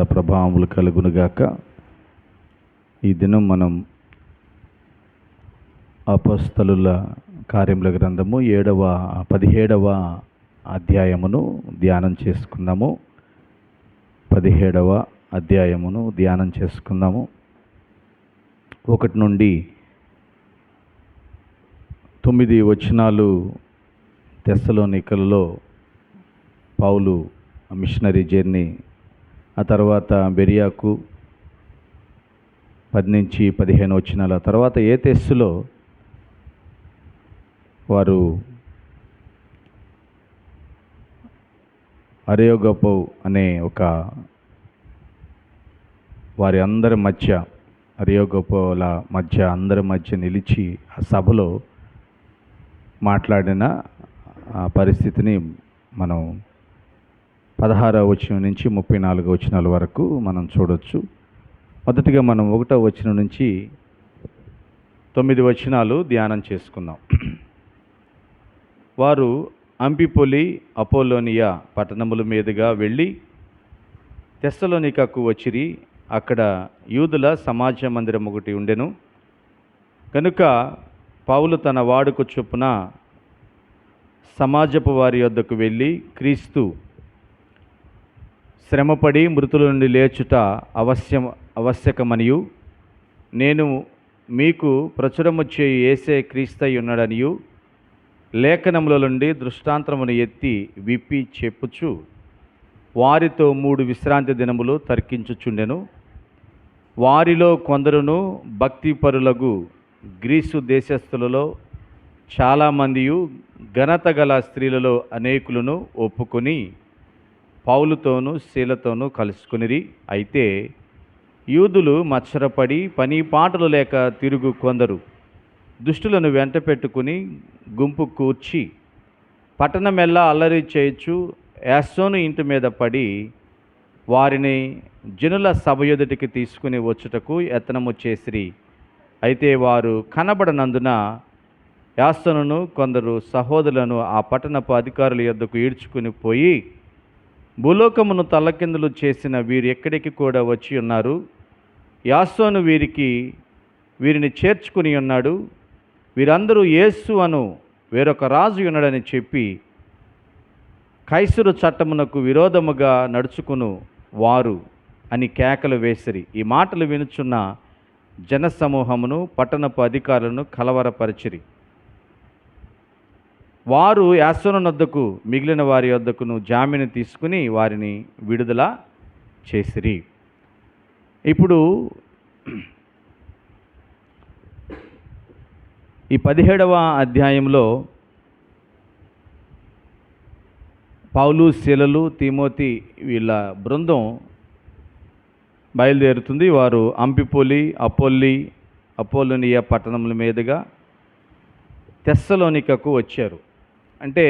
ప్రభావములు కలుగునుగాక. ఈ దినం మనం అపోస్తలుల కార్యముల గ్రంథము 17వ అధ్యాయమును ధ్యానం చేసుకుందాము. 17వ అధ్యాయమును ధ్యానం చేసుకుందాము. 1 నుండి 9 వచనాలు. తెస్సలోనికలలో పౌలు మిషనరీ జర్నీ, ఆ తర్వాత బెరియాకు 10 నుంచి 15 వచనాల తర్వాత ఏతెస్సులో వారు అరెయోగపౌ అనే ఒక వారి అందరి మధ్య, అరెయోగపౌల మధ్య అందరి మధ్య నిలిచి ఆ సభలో మాట్లాడిన ఆ పరిస్థితిని మనం 16వ వచనం నుంచి 34వ వచనాల వరకు మనం చూడవచ్చు. మొదటిగా మనం 1వ వచనం నుంచి 9 వచనాలు ధ్యానం చేసుకుందాం. వారు అంఫిపొలి, అపోలోనియా పట్టణముల మీదుగా వెళ్ళి తెస్సలోనికకు వచ్చిరి. అక్కడ యూదుల సమాజ మందిరం ఒకటి ఉండెను. కనుక పౌలు తన వాడుక చొప్పున సమాజపు వారి యొద్దకు వెళ్ళి, క్రీస్తు శ్రమపడి మృతుల నుండి లేచుట ఆవశ్యకమనియు, నేను మీకు ప్రచురము చేయు యేసే క్రీస్తై ఉన్నాడనియు లేఖనముల నుండి దృష్టాంతమును ఎత్తి విప్పి చెప్పుచు వారితో 3 విశ్రాంతి దినములు తర్కించుచుండెను. వారిలో కొందరును భక్తిపరులగు గ్రీసు దేశస్థులలో చాలామందియు ఘనత గల స్త్రీలలో అనేకులను ఒప్పుకొని పౌలుతోనూ శీలతోనూ కలుసుకునిరి. అయితే యూదులు మత్సరపడి పని పాటలు లేక తిరుగు కొందరు దుష్టులను వెంట పెట్టుకుని గుంపు కూర్చి పట్టణమెల్లా అల్లరి చేయుచు యాసోను ఇంటి మీద పడి వారిని జనుల సభ ఎదుటికి తీసుకుని వచ్చుటకు యత్నము చేసిరి. అయితే వారు కనబడనందున యాసోనును కొందరు సహోదరులను ఆ పట్టణపు అధికారుల యొద్దకు ఈడ్చుకుని పోయి, భూలోకమును తల్లకిందులు చేసిన వీరు ఎక్కడికి కూడా వచ్చి ఉన్నారు. యాసోను వీరిని చేర్చుకుని ఉన్నాడు. వీరందరూ యేసు అను వేరొక రాజు ఉన్నాడని చెప్పి కైసరు చట్టమునకు విరోధముగా నడుచుకును వారు అని కేకలు వేసిరి. ఈ మాటలు వినుచున్న జనసమూహమును పట్టణపు అధికారులను కలవరపరిచిరి. వారు యాసోను వద్దకు మిగిలిన వారి వద్దకును జామీను తీసుకుని వారిని విడుదల చేసిరి. ఇప్పుడు ఈ 17వ అధ్యాయంలో పౌలు, శీలలు, తిమోతి వీళ్ళ బృందం బయలుదేరుతుంది. వారు అంఫిపొలి, అపోలోనియా పట్టణముల మీదుగా తెస్సలోనికకు వచ్చారు. అంటే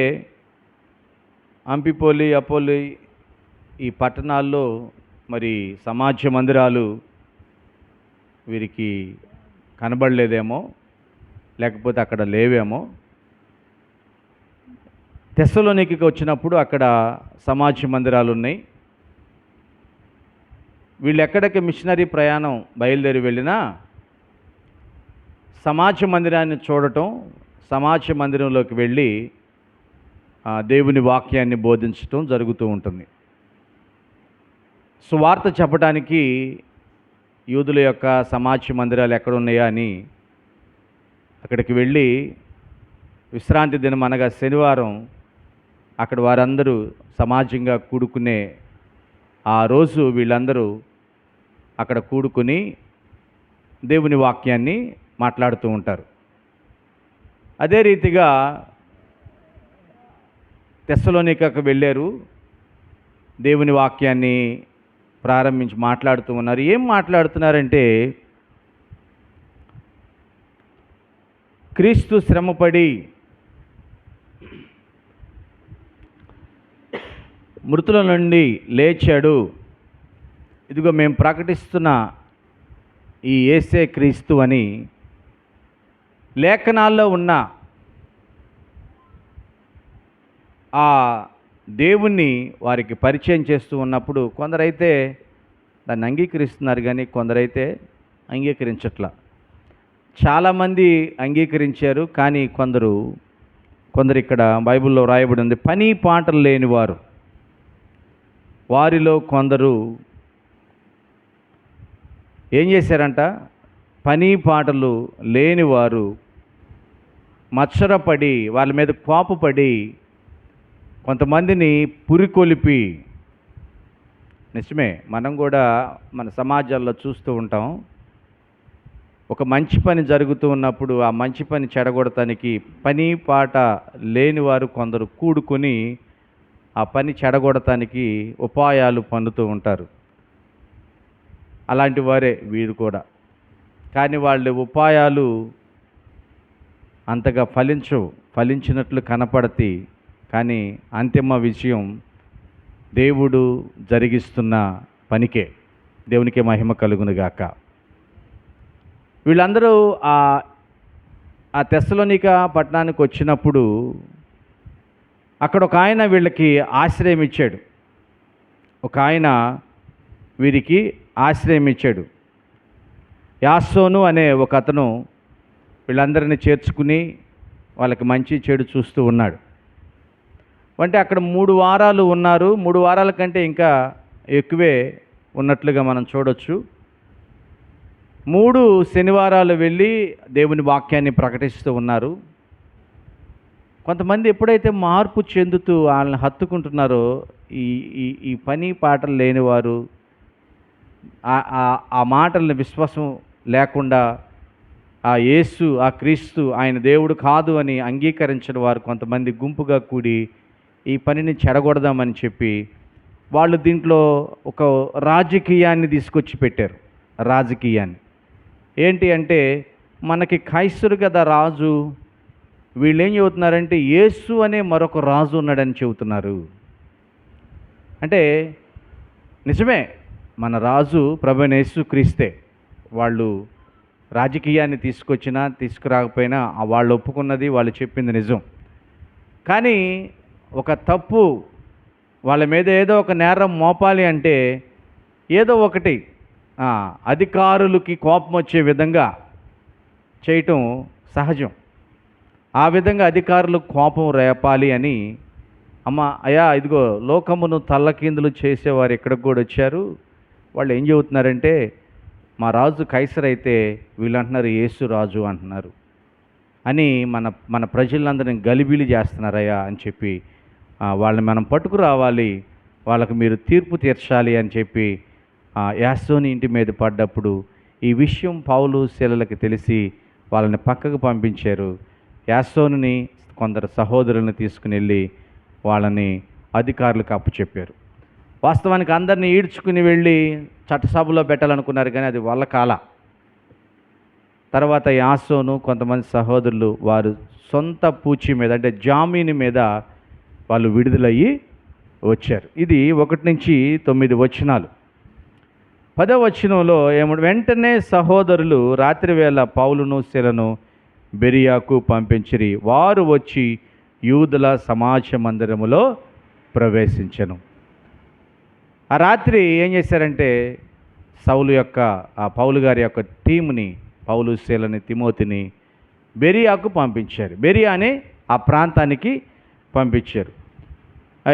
అంఫిపొలి, అపోలి ఈ పట్టణాల్లో మరి సమాజ మందిరాలు వీరికి కనబడలేదేమో, లేకపోతే అక్కడ లేవేమో. తెస్సలోనికకు వచ్చినప్పుడు అక్కడ సమాజ మందిరాలు ఉన్నాయి. వీళ్ళు ఎక్కడికి మిషనరీ ప్రయాణం బయలుదేరి వెళ్ళినా సమాజ మందిరాన్ని చూడటం, సమాజ మందిరంలోకి వెళ్ళి దేవుని వాక్యాన్ని బోధించటం జరుగుతూ ఉంటుంది. సువార్త చెప్పడానికి యూదుల యొక్క సమాజ మందిరాలు ఎక్కడున్నాయా అని అక్కడికి వెళ్ళి విశ్రాంతి దినం అనగా శనివారం అక్కడ వారందరూ సమాజంగా కూడుకునే ఆ రోజు వీళ్ళందరూ అక్కడ కూడుకుని దేవుని వాక్యాన్ని మాట్లాడుతూ ఉంటారు. అదే రీతిగా తెస్సలోనికకు వెళ్ళారు, దేవుని వాక్యాన్ని ప్రారంభించి మాట్లాడుతూ ఉన్నారు. ఏం మాట్లాడుతున్నారంటే, క్రీస్తు శ్రమపడి మృతుల నుండి లేచాడు, ఇదిగో మేము ప్రకటిస్తున్న ఈ యేసే క్రీస్తు అని లేఖనాల్లో ఉన్న ఆ దేవుణ్ణి వారికి పరిచయం చేస్తూ ఉన్నప్పుడు కొందరైతే దాన్ని అంగీకరిస్తున్నారు, కానీ కొందరైతే అంగీకరించట్లా. చాలామంది అంగీకరించారు, కానీ కొందరు ఇక్కడ బైబిల్లో రాయబడి ఉంది, పని పాటలు లేనివారు. వారిలో కొందరు ఏం చేశారంట, పని పాటలు లేనివారు మత్సరపడి, వాళ్ళ మీద కోపపడి, కొంతమందిని పురికొలిపి. నిజమే, మనం కూడా మన సమాజాల్లో చూస్తూ ఉంటాం. ఒక మంచి పని జరుగుతూ ఉన్నప్పుడు ఆ మంచి పని చెడగొడటానికి పని పాట లేనివారు కొందరు కూడుకొని ఆ పని చెడగొడటానికి ఉపాయాలు పన్నుతూ ఉంటారు. అలాంటి వారే వీరు కూడా. కానీ వాళ్ళ ఉపాయాలు అంతగా ఫలించినట్లు కనపడతాయి, కానీ అంతిమ విషయం దేవుడు జరిగిస్తున్న పనికే. దేవునికే మహిమ కలుగునుగాక. వీళ్ళందరూ ఆ తెస్సలోనిక పట్టణానికి వచ్చినప్పుడు అక్కడ ఒక ఆయన వీళ్ళకి ఆశ్రయం ఇచ్చాడు. ఒక ఆయన వీరికి ఆశ్రయం ఇచ్చాడు. యాసోను అనే ఒక అతను వీళ్ళందరినీ చేర్చుకుని వాళ్ళకి మంచి చెడు చూస్తూ ఉన్నాడు. అంటే అక్కడ 3 వారాలు ఉన్నారు. 3 వారాల కంటే ఇంకా ఎక్కువే ఉన్నట్లుగా మనం చూడొచ్చు. 3 శనివారాలు వెళ్ళి దేవుని వాక్యాన్ని ప్రకటిస్తూ ఉన్నారు. కొంతమంది ఎప్పుడైతే మార్పు చెందుతూ వాళ్ళని హత్తుకుంటున్నారో, ఈ పని పాటలు లేనివారు, ఆ మాటలను విశ్వాసం లేకుండా ఆ యేసు, ఆ క్రీస్తు ఆయన దేవుడు కాదు అని అంగీకరించిన వారు కొంతమంది గుంపుగా కూడి ఈ పనిని చెడగొడదామని చెప్పి వాళ్ళు దీంట్లో ఒక రాజకీయాన్ని తీసుకొచ్చి పెట్టారు. రాజకీయాన్ని ఏంటి అంటే, మనకి కైసరు కదా రాజు, వీళ్ళు ఏం చెబుతున్నారంటే యేసు అనే మరొక రాజు ఉన్నాడని చెబుతున్నారు. అంటే నిజమే, మన రాజు ప్రభువైన యేసు క్రీస్తే. వాళ్ళు రాజకీయాన్ని తీసుకొచ్చినా తీసుకురాకపోయినా వాళ్ళు ఒప్పుకున్నది, వాళ్ళు చెప్పింది నిజం. కానీ ఒక తప్పు వాళ్ళ మీద ఏదో ఒక నేరం మోపాలి అంటే ఏదో ఒకటి అధికారులకి కోపం వచ్చే విధంగా చేయటం సహజం. ఆ విధంగా అధికారులకు కోపం రేపాలి అని, అయ్యా ఇదిగో లోకమును తల్లకిందులు చేసేవారు ఎక్కడికి కూడా వచ్చారు, వాళ్ళు ఏం చెబుతున్నారంటే మా రాజు కైసర్ అయితే వీళ్ళు అంటున్నారు యేసు రాజు అంటున్నారు అని మన ప్రజలందరినీ గలిబిలి చేస్తున్నారయ్యా అని చెప్పి వాళ్ళని మనం పట్టుకురావాలి, వాళ్ళకు మీరు తీర్పు తీర్చాలి అని చెప్పి యాసోని ఇంటి మీద పడ్డప్పుడు ఈ విషయం పౌలు శీలలకి తెలిసి వాళ్ళని పక్కకు పంపించారు. యాసోనుని కొందరు సహోదరులను తీసుకుని వెళ్ళి వాళ్ళని అధికారులకు అప్పచెప్పారు. వాస్తవానికి అందరినీ ఈడ్చుకుని వెళ్ళి చట్టసభలో పెట్టాలనుకున్నారు, కానీ అది వాళ్ళ కాల. తర్వాత యాసోను కొంతమంది సహోదరులు వారు సొంత పూచి మీద, అంటే జామీను మీద వాళ్ళు విడుదలయ్యి వచ్చారు. ఇది 1 నుంచి 9 వచనాలు. 10వ వచనంలో వెంటనే సహోదరులు రాత్రివేళ పౌలును శీలను బెరియాకు పంపించిరి. వారు వచ్చి యూదుల సమాజ మందిరములో ప్రవేశించెను. ఆ రాత్రి ఏం చేశారంటే పౌలు గారి యొక్క టీముని, పౌలు శీలని తిమోతిని బెరియాకు పంపించారు. బెరియా అనే ఆ ప్రాంతానికి పంపించారు.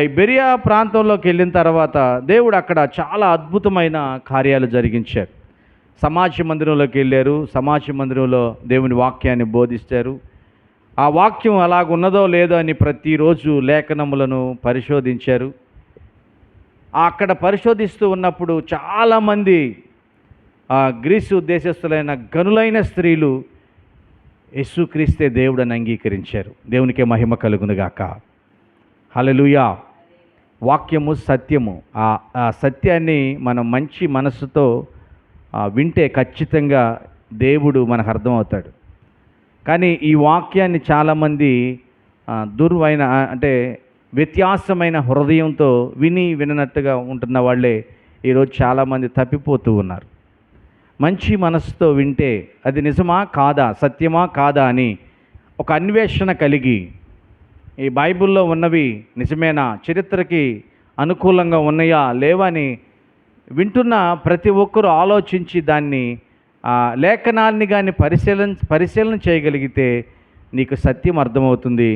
ఈ బెరియా ప్రాంతంలోకి వెళ్ళిన తర్వాత దేవుడు అక్కడ చాలా అద్భుతమైన కార్యాలు జరిగించారు. సమాజ మందిరంలోకి వెళ్ళారు. సమాజ మందిరంలో దేవుని వాక్యాన్ని బోధిస్తారు. ఆ వాక్యం అలాగున్నదో లేదో అని ప్రతిరోజు లేఖనములను పరిశోధించారు. అక్కడ పరిశోధిస్తూ ఉన్నప్పుడు చాలామంది గ్రీసు దేశస్థులైన గనులైన స్త్రీలు యేసుక్రీస్తే దేవుడని అంగీకరించారు. దేవునికే మహిమ కలుగునుగాక. హల్లెలూయా. వాక్యము సత్యము. ఆ సత్యాన్ని మనం మంచి మనసుతో వింటే ఖచ్చితంగా దేవుడు మనకు అర్థమవుతాడు. కానీ ఈ వాక్యాన్ని చాలామంది అంటే వ్యత్యాసమైన హృదయంతో విననట్టుగా ఉంటున్న వాళ్ళే ఈరోజు చాలామంది తప్పిపోతూ ఉన్నారు. మంచి మనసుతో వింటే అది నిజమా కాదా, సత్యమా కాదా అని ఒక అన్వేషణ కలిగి, ఈ బైబిల్లో ఉన్నవి నిజమేనా, చరిత్రకి అనుకూలంగా ఉన్నాయా లేవా అని వింటున్న ప్రతి ఒక్కరూ ఆలోచించి దాన్ని లేఖనాన్ని కానీ పరిశీలన చేయగలిగితే నీకు సత్యం అర్థమవుతుంది,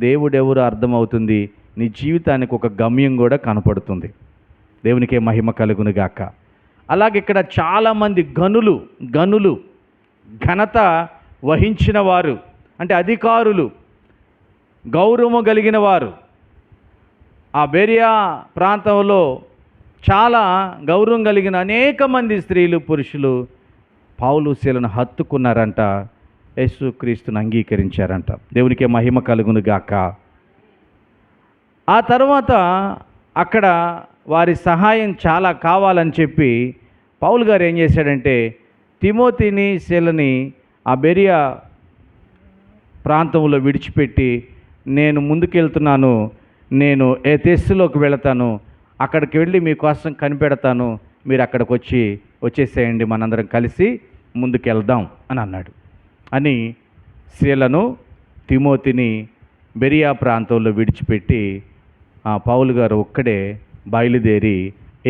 దేవుడెవరు అర్థమవుతుంది, నీ జీవితానికి ఒక గమ్యం కూడా కనపడుతుంది. దేవునికే మహిమ కలుగును గాక. అలాగే ఇక్కడ చాలామంది గనులు ఘనత వహించిన వారు, అంటే అధికారులు, గౌరవం కలిగిన వారు, ఆ బెరియా ప్రాంతంలో చాలా గౌరవం కలిగిన అనేక మంది స్త్రీలు పురుషులు పౌలు శీలను హత్తుకున్నారంట, యేసుక్రీస్తుని అంగీకరించారంట. దేవునికే మహిమ కలుగును గాక. ఆ తర్వాత అక్కడ వారి సహాయం చాలా కావాలని చెప్పి పౌలు గారు ఏం చేశాడంటే తిమోతిని శీలని ఆ బెరియా ప్రాంతంలో విడిచిపెట్టి, నేను ముందుకెళ్తున్నాను, నేను ఏథెస్సులోకి వెళతాను, అక్కడికి వెళ్ళి మీకోసం కనిపెడతాను, మీరు అక్కడికి వచ్చేసేయండి, మనందరం కలిసి ముందుకెళ్దాం అని అన్నాడు. అని శీలను తిమోతిని బెరియా ప్రాంతంలో విడిచిపెట్టి పౌలు గారు ఒక్కడే బయలుదేరి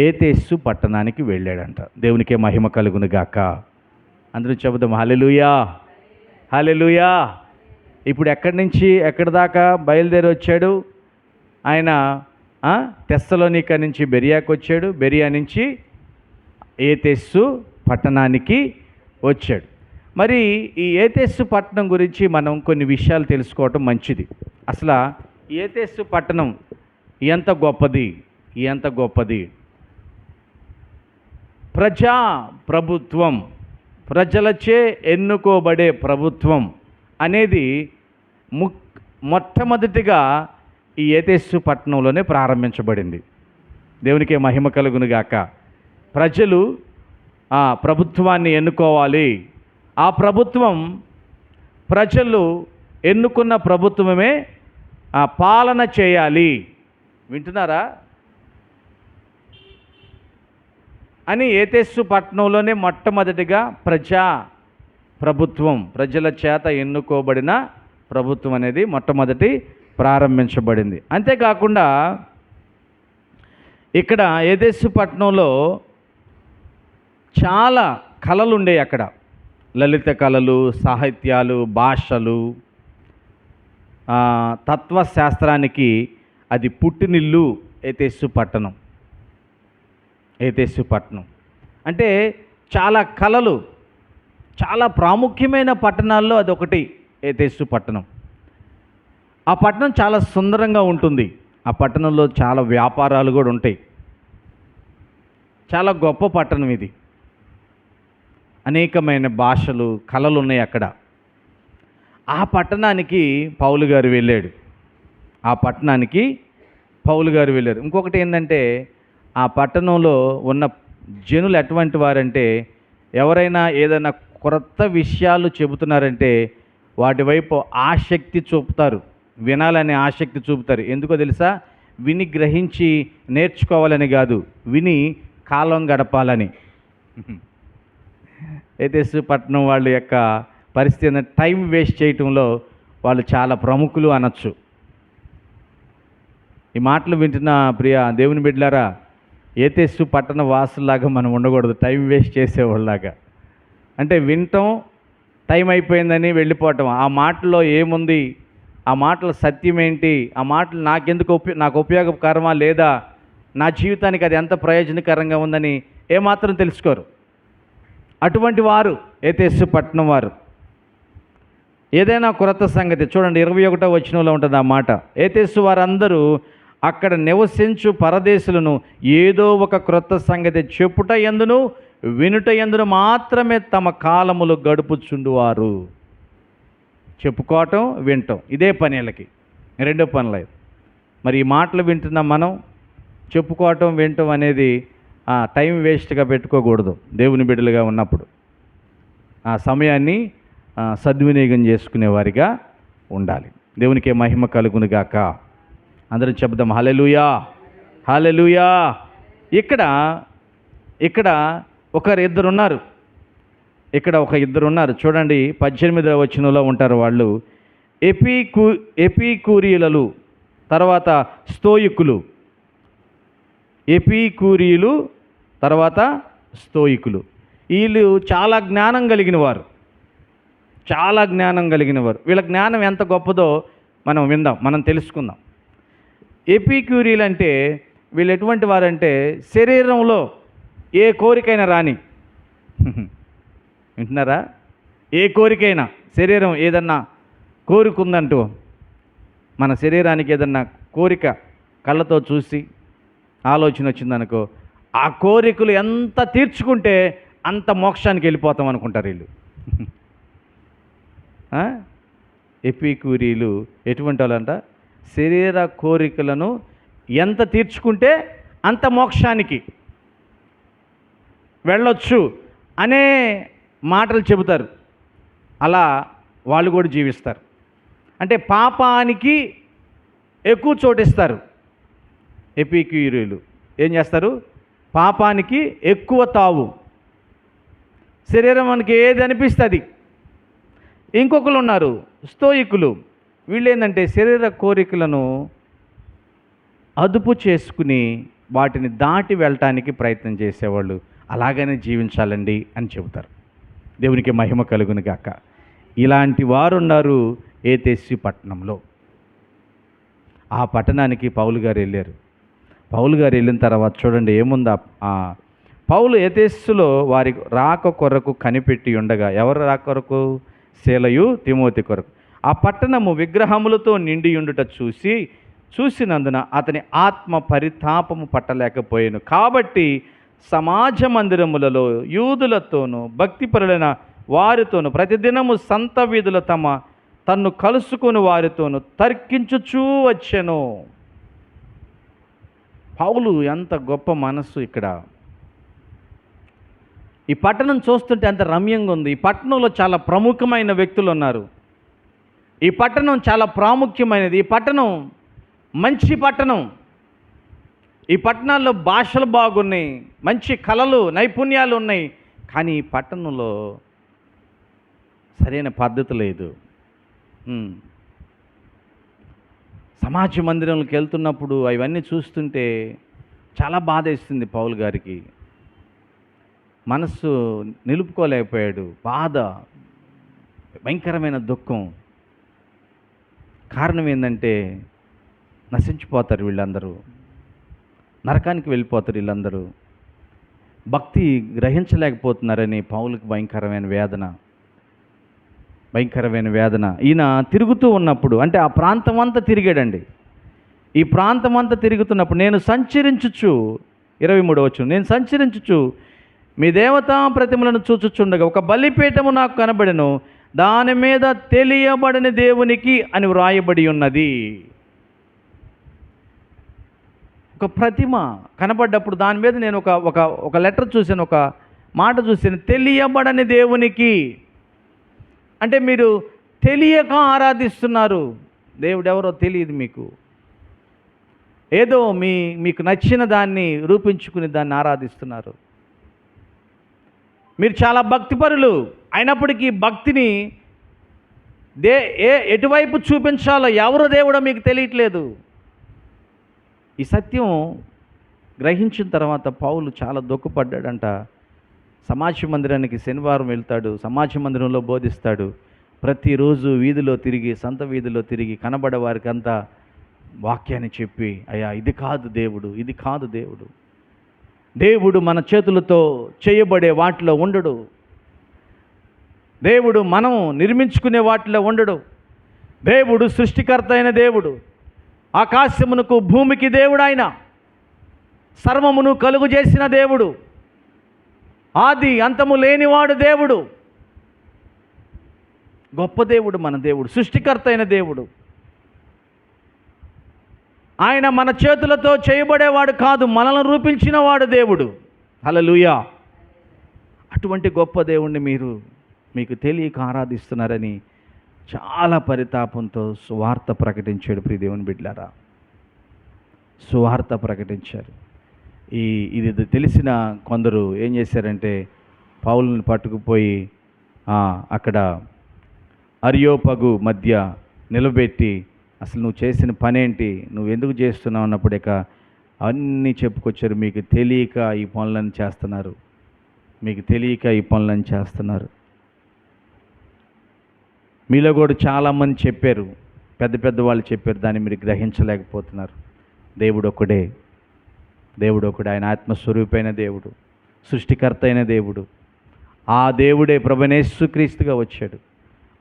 ఏథెస్సు పట్టణానికి వెళ్ళాడంట. దేవునికే మహిమ కలుగును గాక. అందరూ చెబుదాం హల్లెలూయా, హల్లెలూయా. ఇప్పుడు ఎక్కడి నుంచి ఎక్కడి దాకా బయలుదేరి వచ్చాడు ఆయన? తెస్సలోనిక నుంచి బెరియాకు వచ్చాడు, బెరియా నుంచి ఏథెస్సు పట్టణానికి వచ్చాడు. మరి ఈ ఏథెస్సు పట్టణం గురించి మనం కొన్ని విషయాలు తెలుసుకోవటం మంచిది. అసలు ఏథెస్సు పట్టణం ఎంత గొప్పది. ప్రభుత్వం, ప్రజలచే ఎన్నుకోబడే ప్రభుత్వం అనేది మొట్టమొదటిగా ఈ ఏథెస్సు పట్టణంలోనే ప్రారంభించబడింది. దేవునికే మహిమ కలుగును గాక. ప్రజలు ఆ ప్రభుత్వాన్ని ఎన్నుకోవాలి. ఆ ప్రభుత్వం, ప్రజలు ఎన్నుకున్న ప్రభుత్వమే పాలన చేయాలి. వింటున్నారా? అని ఏథెస్సు పట్టణంలోనే మొట్టమొదటిగా ప్రభుత్వం, ప్రజల చేత ఎన్నుకోబడిన ప్రభుత్వం అనేది మొట్టమొదటి ప్రారంభించబడింది. అంతేకాకుండా ఇక్కడ ఏథెస్సు పట్టణంలో చాలా కళలు ఉండేవి. అక్కడ లలిత కళలు, సాహిత్యాలు, భాషలు, తత్వశాస్త్రానికి అది పుట్టినిల్లు ఏథెస్సు పట్టణం. ఏథెస్సు పట్టణం అంటే చాలా కళలు, చాలా ప్రాముఖ్యమైన పట్టణాల్లో అదొకటి ఏథెస్సు పట్టణం. ఆ పట్టణం చాలా సుందరంగా ఉంటుంది. ఆ పట్టణంలో చాలా వ్యాపారాలు కూడా ఉంటాయి. చాలా గొప్ప పట్టణం ఇది. అనేకమైన భాషలు, కళలు ఉన్నాయి అక్కడ. ఆ పట్టణానికి పౌలు గారు వెళ్ళాడు. ఇంకొకటి ఏంటంటే ఆ పట్టణంలో ఉన్న జనులు ఎటువంటి వారంటే, ఎవరైనా ఏదైనా కొత్త విషయాలు చెబుతున్నారంటే వాటి వైపు ఆసక్తి చూపుతారు, వినాలనే ఆసక్తి చూపుతారు. ఎందుకో తెలుసా? విని గ్రహించి నేర్చుకోవాలని కాదు, విని కాలం గడపాలని. ఏథెస్సు పట్టణం వాళ్ళ యొక్క పరిస్థితి టైం వేస్ట్ చేయటంలో వాళ్ళు చాలా ప్రముఖులు అనొచ్చు. ఈ మాటలు వింటున్న ప్రియ దేవుని బిడ్డలారా, ఏథెస్సు పట్టణ వాసులాగా మనం ఉండకూడదు, టైం వేస్ట్ చేసేవాళ్ళలాగా. అంటే వినటం, టైం అయిపోయిందని వెళ్ళిపోవటం. ఆ మాటలో ఏముంది, ఆ మాటల సత్యం ఏంటి, ఆ మాటలు నాకు ఉపయోగకరమా లేదా, నా జీవితానికి అది ఎంత ప్రయోజనకరంగా ఉందని ఏమాత్రం తెలుసుకోరు. అటువంటి వారు ఏథెస్సు పట్టణం వారు. ఏదైనా కొత్త సంగతి చూడండి, 21వ వచనంలో ఉంటుంది ఆ మాట. ఏథెస్సు వారందరూ అక్కడ నివసించు పరదేశులను ఏదో ఒక క్రొత్త సంగతి చెప్పుట యందును వినుట యందును మాత్రమే తమ కాలములు గడుపుచుండువారు. చెప్పుకోవటం, వినటం, ఇదే పని వీళ్ళకి, రెండో పనులేదు. మరి ఈ మాటలు వింటున్న మనం చెప్పుకోవటం, వినటం అనేది టైం వేస్ట్గా పెట్టుకోకూడదు. దేవుని బిడ్డలుగా ఉన్నప్పుడు ఆ సమయాన్ని సద్వినియోగం చేసుకునే వారిగా ఉండాలి. దేవునికే మహిమ కలుగును గాక. అందరం చెప్దాం హల్లెలూయా, హల్లెలూయా. ఇక్కడ ఇద్దరు ఉన్నారు. చూడండి, 18వ వచనంలో ఉంటారు వాళ్ళు. ఎపికూరీయులు, తర్వాత స్తోయికులు. ఎపికూరీయులు, తర్వాత స్తోయికులు. వీళ్ళు చాలా జ్ఞానం కలిగిన వారు, చాలా జ్ఞానం కలిగిన వారు. వీళ్ళ జ్ఞానం ఎంత గొప్పదో మనం విందాం, మనం తెలుసుకుందాం. ఎపిక్యూరీలు అంటే వీళ్ళు ఎటువంటి వారంటే శరీరంలో ఏ కోరికైనా రాని వింటున్నారా, ఏ కోరికైనా, శరీరం ఏదన్నా కోరికుందంటూ, మన శరీరానికి ఏదన్నా కోరిక కళ్ళతో చూసి ఆలోచన వచ్చిందనుకో, ఆ కోరికలు ఎంత తీర్చుకుంటే అంత మోక్షానికి వెళ్ళిపోతాం అనుకుంటారు వీళ్ళు. ఎపిక్యూరీలు ఎటువంటి వాళ్ళంట, శరీర కోరికలను ఎంత తీర్చుకుంటే అంత మోక్షానికి వెళ్ళొచ్చు అనే మాటలు చెబుతారు. అలా వాళ్ళు కూడా జీవిస్తారు. అంటే పాపానికి ఎక్కువ చోటిస్తారు. ఎపిక్యూరీలు ఏం చేస్తారు, పాపానికి ఎక్కువ తావు, శరీరం మనకి ఏది అనిపిస్తుంది. ఇంకొకరు ఉన్నారు స్తోయికులు. వీళ్ళు ఏంటంటే శరీర కోరికలను అదుపు చేసుకుని వాటిని దాటి వెళ్ళటానికి ప్రయత్నం చేసేవాళ్ళు. అలాగనే జీవించాలండి అని చెబుతారు. దేవునికి మహిమ కలుగును గాక. ఇలాంటి వారు ఉన్నారు ఏతెస్సు పట్టణంలో. ఆ పట్టణానికి పౌలు గారు వెళ్ళారు. పౌలు గారు వెళ్ళిన తర్వాత చూడండి ఏముందా. పౌలు ఏతెస్సులో వారి రాక కొరకు కనిపెట్టి ఉండగా, ఎవరు రాక కొరకు? శీలయు తిమోతి కొరకు. ఆ పట్టణము విగ్రహములతో నిండి ఉండుట చూసినందున అతని ఆత్మ పరితాపము పట్టలేకపోయాను. కాబట్టి సమాజ మందిరములలో యూదులతోనూ భక్తిపరులైన వారితోనూ ప్రతిదినము సంత వీధుల తన్ను కలుసుకుని వారితోనూ తర్కించుచూ వచ్చెను. పౌలు ఎంత గొప్ప మనస్సు ఇక్కడ. ఈ పట్టణం చూస్తుంటే అంత రమ్యంగా ఉంది. ఈ పట్టణంలో చాలా ప్రముఖమైన వ్యక్తులు ఉన్నారు. ఈ పట్టణం చాలా ప్రాముఖ్యమైనది. ఈ పట్టణం మంచి పట్టణం. ఈ పట్టణాల్లో భాషలు బాగున్నాయి, మంచి కళలు నైపుణ్యాలు ఉన్నాయి. కానీ ఈ పట్టణంలో సరైన పద్ధతి లేదు. సమాజ మందిరంలోకి వెళ్తున్నప్పుడు అవన్నీ చూస్తుంటే చాలా బాధ వేస్తుంది పౌలు గారికి. మనస్సు నిలుపుకోలేకపోయాడు. బాధ, భయంకరమైన దుఃఖం. కారణం ఏంటంటే నశించిపోతారు వీళ్ళందరూ, నరకానికి వెళ్ళిపోతారు వీళ్ళందరూ. భక్తి గ్రహించలేకపోతున్నారని పౌలుకి భయంకరమైన వేదన. ఈయన తిరుగుతూ ఉన్నప్పుడు, అంటే ఆ ప్రాంతం అంతా తిరిగాడండి. ఈ ప్రాంతం అంతా తిరుగుతున్నప్పుడు నేను సంచరించుచు, 23వ వచనం, నేను సంచరించుచు మీ దేవతా ప్రతిమలను చూచుచుండగా ఒక బలిపీఠము నాకు కనబడెను, దాని మీద తెలియబడని దేవునికి అని వ్రాయబడి ఉన్నది. ఒక ప్రతిమ కనబడ్డప్పుడు దాని మీద నేను ఒక లెటర్ చూశాను, ఒక మాట చూశాను, తెలియబడని దేవునికి. అంటే మీరు తెలియక ఆరాధిస్తున్నారు. దేవుడు ఎవరో తెలియదు మీకు. ఏదో మీకు నచ్చిన దాన్ని రూపించుకుని దాన్ని ఆరాధిస్తున్నారు. మీరు చాలా భక్తిపరులు అయినప్పటికీ భక్తిని ఎటువైపు చూపించాలో ఎవరు దేవుడో మీకు తెలియట్లేదు. ఈ సత్యం గ్రహించిన తర్వాత పౌలు చాలా దుఃఖపడ్డాడంట. సమాజ మందిరానికి శనివారం వెళ్తాడు, సమాజ మందిరంలో బోధిస్తాడు. ప్రతిరోజు వీధిలో తిరిగి, సంత వీధిలో తిరిగి కనబడే వారికి అంతా వాక్యాన్ని చెప్పి, అయ్యా ఇది కాదు దేవుడు, ఇది కాదు దేవుడు. దేవుడు మన చేతులతో చేయబడే వాటిలో ఉండడు. దేవుడు మనం నిర్మించుకునే వాటిలో ఉండడు. దేవుడు సృష్టికర్త అయిన దేవుడు, ఆకాశమునకు భూమికి దేవుడు, ఆయన సర్వమును కలుగు చేసిన దేవుడు, ఆది అంతము లేనివాడు దేవుడు. గొప్ప దేవుడు మన దేవుడు, సృష్టికర్త అయిన దేవుడు. ఆయన మన చేతులతో చేయబడేవాడు కాదు, మనల్ని రూపించిన వాడు దేవుడు. హల్లెలూయా. అటువంటి గొప్ప దేవుణ్ణి మీకు తెలియక ఆరాధిస్తున్నారని చాలా పరితాపంతో సువార్త ప్రకటించాడు. ప్రియ దేవుని బిడ్డలారా, సువార్త ప్రకటించారు. ఇది తెలిసిన కొందరు ఏం చేశారంటే పౌలుని పట్టుకుపోయి అక్కడ అరియోపగు మధ్య నిలబెట్టి, అసలు నువ్వు చేసిన పనేంటి, నువ్వు ఎందుకు చేస్తున్నావు అన్నప్పుడు, ఇక అన్నీ చెప్పుకొచ్చారు. మీకు తెలియక ఈ పనులను చేస్తున్నారు, మీకు తెలియక ఈ పనులను చేస్తున్నారు. మీలో కూడా చాలామంది చెప్పారు, పెద్ద పెద్ద వాళ్ళు చెప్పారు, దాన్ని మీరు గ్రహించలేకపోతున్నారు. దేవుడు ఒకడే, దేవుడు ఒకడే. ఆయన ఆత్మస్వరూపైన దేవుడు, సృష్టికర్త అయిన దేవుడు. ఆ దేవుడే ప్రభువైన యేసుక్రీస్తుగా వచ్చాడు.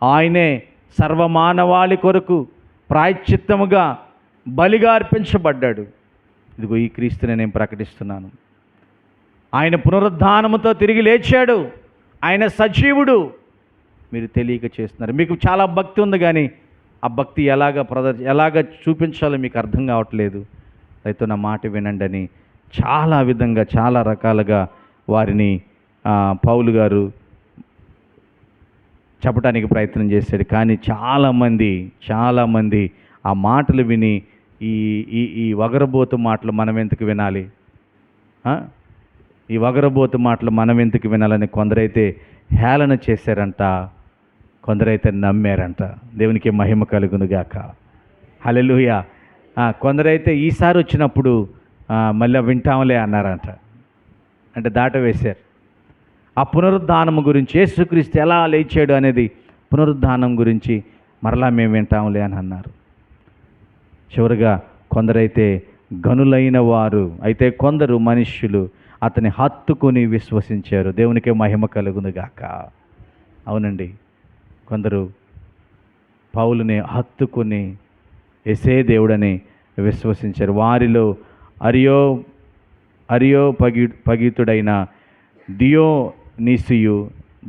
ఆయనే సర్వమానవాళి కొరకు ప్రాయశ్చిత్తముగా బలిగా అర్పించబడ్డాడు. ఇదిగో ఈ క్రీస్తుని నేను ప్రకటిస్తున్నాను. ఆయన పునరుద్ధానముతో తిరిగి లేచాడు. ఆయన సజీవుడు. మీరు తెలియక చేస్తున్నారు. మీకు చాలా భక్తి ఉంది, కానీ ఆ భక్తి ఎలాగ చూపించాలో మీకు అర్థం కావట్లేదు. అయితే నా మాట వినండి అని చాలా విధంగా, చాలా రకాలుగా వారిని పౌలు గారు చెప్పడానికి ప్రయత్నం చేశాడు. కానీ చాలామంది ఆ మాటలు విని ఈ ఈ ఈ వగరబోతు మాటలు మనం ఎందుకు వినాలి, ఈ వగరబోతు మాటలు మనం ఎందుకు వినాలని కొందరైతే హేళన చేశారంట, కొందరైతే నమ్మారంట. దేవునికి మహిమ కలుగునుగాక. హల్లెలూయా. కొందరైతే ఈసారి వచ్చినప్పుడు మళ్ళీ వింటాంలే అన్నారంట. అంటే దాటవేశారు. ఆ పునరుద్ధానం గురించి, యేసుక్రీస్తు ఎలా లేచాడు అనేది పునరుద్ధానం గురించి మరలా మేము వింటాంలే అని అన్నారు. చివరిగా కొందరైతే గనులైన వారు, అయితే కొందరు మనుష్యులు అతని హత్తుకొని విశ్వసించారు. దేవునికే మహిమ కలుగునుగాక. అవునండి, కొందరు పౌలుని హత్తుకొని యేసే దేవుడని విశ్వసించారు. వారిలో పగీతుడైన దియోనీసియు,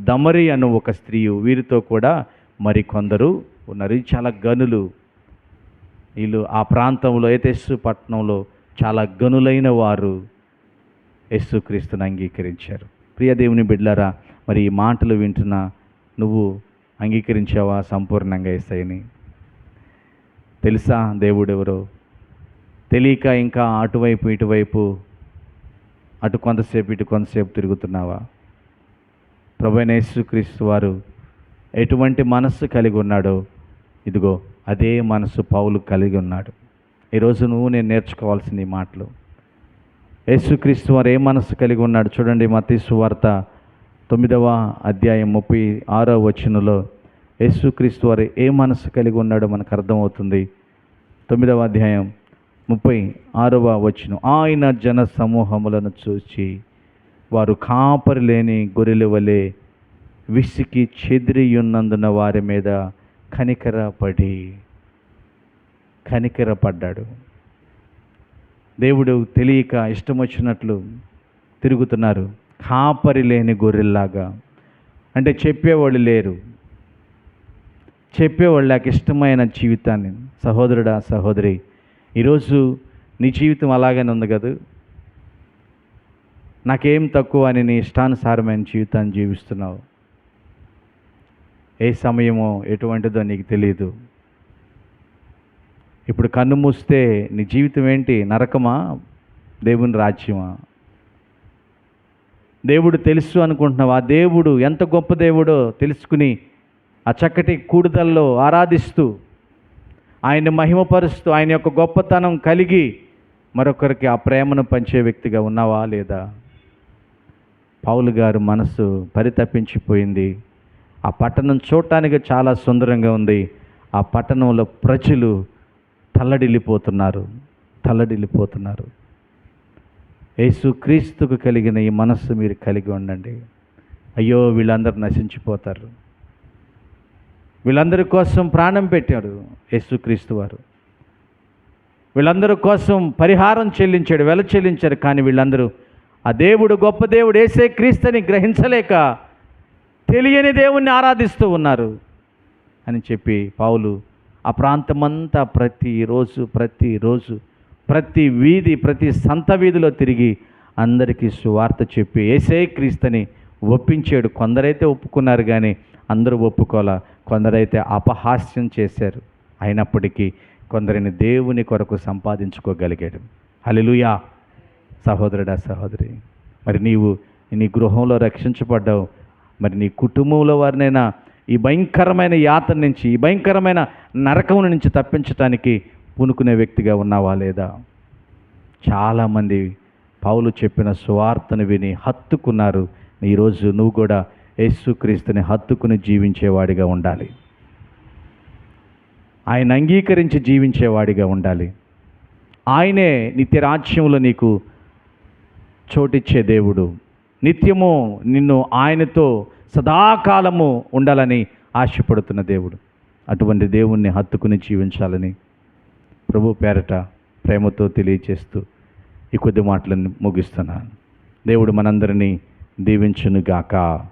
దమరి అను ఒక స్త్రీయు, వీరితో కూడా మరి కొందరు ఉన్నారు. ఇది చాలా గనులు. వీళ్ళు ఆ ప్రాంతంలో, ఎఫెసు పట్టణంలో చాలా గనులైన వారు యేసుక్రీస్తుని అంగీకరించారు. ప్రియ దేవుని బిడ్డలారా, మరి ఈ మాటలు వింటున్నా నువ్వు అంగీకరించావా సంపూర్ణంగా యేసయ్యని? తెలుసా దేవుడెవరో? తెలియక ఇంకా అటువైపు ఇటువైపు, అటు కొంతసేపు ఇటు కొంతసేపు తిరుగుతున్నావా? ప్రభువైన యేసుక్రీస్తు వారు ఎటువంటి మనస్సు కలిగి ఉన్నాడో, ఇదిగో అదే మనసు పౌలు కలిగి ఉన్నాడు. ఈరోజు నేను నేర్చుకోవాల్సిన ఈ మాటలు. యేసుక్రీస్తు వారు ఏ మనస్సు కలిగి ఉన్నాడు చూడండి. మత్తయి సువార్త 9వ అధ్యాయం 36వ వచనంలో యేసుక్రీస్తు వారు ఏ మనస్సు కలిగి ఉన్నాడో మనకు అర్థమవుతుంది. 9వ అధ్యాయం 36వ వచనం. ఆయన జన సమూహములను చూచి వారు కాపరి లేని గొర్రెల వలె విసికి చెదిరియున్నందున వారి మీద కనికరపడ్డాడు. దేవుడు తెలియక ఇష్టం వచ్చినట్లు తిరుగుతున్నారు, కాపరి లేని గొర్రెల్లాగా. అంటే చెప్పేవాళ్ళు లేరు, చెప్పేవాళ్ళు నాకు ఇష్టమైన జీవితాన్ని. సహోదరుడా, సహోదరి, ఈరోజు నీ జీవితం అలాగనే ఉంది కదా. నాకేం తక్కువ అని నీ ఇష్టానుసారమైన జీవితాన్ని జీవిస్తున్నావు. ఏ సమయమో ఎటువంటిదో నీకు తెలియదు. ఇప్పుడు కన్ను మూస్తే నీ జీవితం ఏంటి? నరకమా, దేవుని రాజ్యమా? దేవుడు తెలుసు అనుకుంటున్నావు. ఆ దేవుడు ఎంత గొప్ప దేవుడో తెలుసుకుని ఆ చక్కటి కూడుదల్లో ఆరాధిస్తూ, ఆయన్ని మహిమపరుస్తూ, ఆయన యొక్క గొప్పతనం కలిగి మరొకరికి ఆ ప్రేమను పంచే వ్యక్తిగా ఉన్నావా లేదా? పౌలు గారు మనసు పరితపించిపోయింది. ఆ పట్టణం చూడటానికి చాలా సుందరంగా ఉంది. ఆ పట్టణంలో ప్రజలు తల్లడిల్లిపోతున్నారు. యేసుక్రీస్తుకు కలిగిన ఈ మనస్సు మీరు కలిగి ఉండండి. అయ్యో, వీళ్ళందరూ నశించిపోతారు. వీళ్ళందరి కోసం ప్రాణం పెట్టాడు యేసుక్రీస్తు వారు. వీళ్ళందరి కోసం పరిహారం చెల్లించాడు, వెల చెల్లించారు. కానీ వీళ్ళందరూ ఆ దేవుడు, గొప్ప దేవుడు యేసే క్రీస్తుని గ్రహించలేక తెలియని దేవుణ్ణి ఆరాధిస్తూ ఉన్నారు అని చెప్పి పౌలు ఆ ప్రాంతమంతా ప్రతిరోజు ప్రతి వీధి, ప్రతి సంత వీధిలో తిరిగి అందరికీ సువార్త చెప్పి యేసే క్రీస్తుని ఒప్పించాడు. కొందరైతే ఒప్పుకున్నారు, కానీ అందరూ ఒప్పుకోలా. కొందరైతే అపహాస్యం చేశారు. అయినప్పటికీ కొందరిని దేవుని కొరకు సంపాదించుకోగలిగాడు. హల్లెలూయా. సహోదరుడా, సహోదరి, మరి నీవు నీ గృహంలో రక్షించబడ్డావు. మరి నీ కుటుంబంలో వారినైనా ఈ భయంకరమైన యాతన నుంచి, ఈ భయంకరమైన నరకం నుంచి తప్పించటానికి పూనుకునే వ్యక్తిగా ఉన్నావా లేదా? చాలామంది పౌలు చెప్పిన సువార్తను విని హత్తుకున్నారు. ఈరోజు నువ్వు కూడా యేసుక్రీస్తుని హత్తుకుని జీవించేవాడిగా ఉండాలి. ఆయన అంగీకరించి జీవించేవాడిగా ఉండాలి. ఆయనే నిత్యరాజ్యంలో నీకు చోటిచ్చే దేవుడు. నిత్యము నిన్ను ఆయనతో సదాకాలము ఉండాలని ఆశపడుతున్న దేవుడు. అటువంటి దేవుణ్ణి హత్తుకుని జీవించాలని ప్రభు పేరట ప్రేమతో తెలియచేస్తూ ఈ కొద్ది మాటలను ముగిస్తున్నాను. దేవుడు మనందరినీ దీవించునుగాక.